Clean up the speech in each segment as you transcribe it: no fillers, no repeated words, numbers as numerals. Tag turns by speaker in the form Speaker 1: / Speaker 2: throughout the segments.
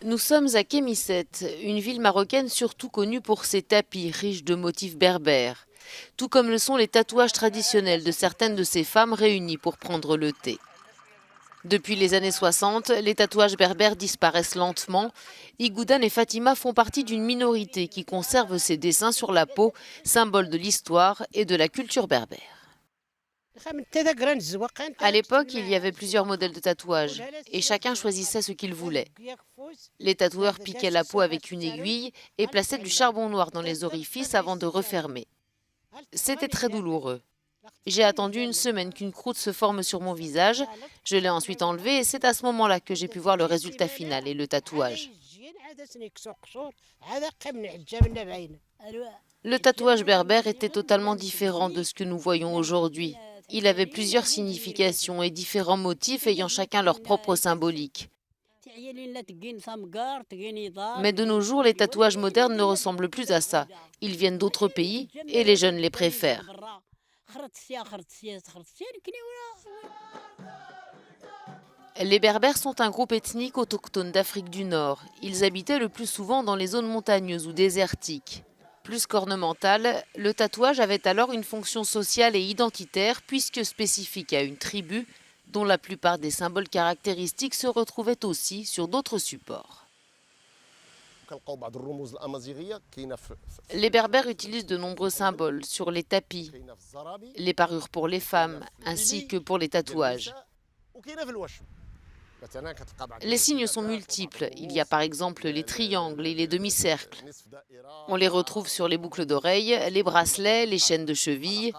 Speaker 1: Nous sommes à Kémisset, une ville marocaine surtout connue pour ses tapis riches de motifs berbères, tout comme le sont les tatouages traditionnels de certaines de ces femmes réunies pour prendre le thé. Depuis les années 60, les tatouages berbères disparaissent lentement. Igoudan et Fatima font partie d'une minorité qui conserve ces dessins sur la peau, symbole de l'histoire et de la culture berbère. À l'époque, il y avait plusieurs modèles de tatouages et chacun choisissait ce qu'il voulait. Les tatoueurs piquaient la peau avec une aiguille et plaçaient du charbon noir dans les orifices avant de refermer. C'était très douloureux. J'ai attendu une semaine qu'une croûte se forme sur mon visage. Je l'ai ensuite enlevée et c'est à ce moment-là que j'ai pu voir le résultat final et le tatouage. Le tatouage berbère était totalement différent de ce que nous voyons aujourd'hui. Il avait plusieurs significations et différents motifs ayant chacun leur propre symbolique. Mais de nos jours, les tatouages modernes ne ressemblent plus à ça. Ils viennent d'autres pays et les jeunes les préfèrent. Les Berbères sont un groupe ethnique autochtone d'Afrique du Nord. Ils habitaient le plus souvent dans les zones montagneuses ou désertiques. Plus qu'ornemental, le tatouage avait alors une fonction sociale et identitaire puisque spécifique à une tribu dont la plupart des symboles caractéristiques se retrouvaient aussi sur d'autres supports. Les Berbères utilisent de nombreux symboles sur les tapis, les parures pour les femmes, ainsi que pour les tatouages. Les signes sont multiples. Il y a par exemple les triangles et les demi-cercles. On les retrouve sur les boucles d'oreilles, les bracelets, les chaînes de cheville.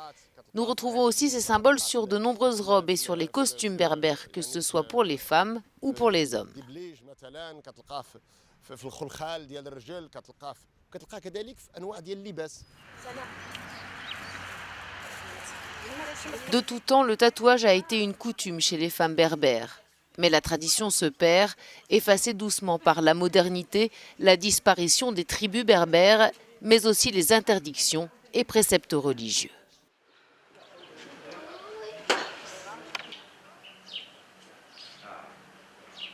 Speaker 1: Nous retrouvons aussi ces symboles sur de nombreuses robes et sur les costumes berbères, que ce soit pour les femmes ou pour les hommes. De tout temps, le tatouage a été une coutume chez les femmes berbères. Mais la tradition se perd, effacée doucement par la modernité, la disparition des tribus berbères, mais aussi les interdictions et préceptes religieux.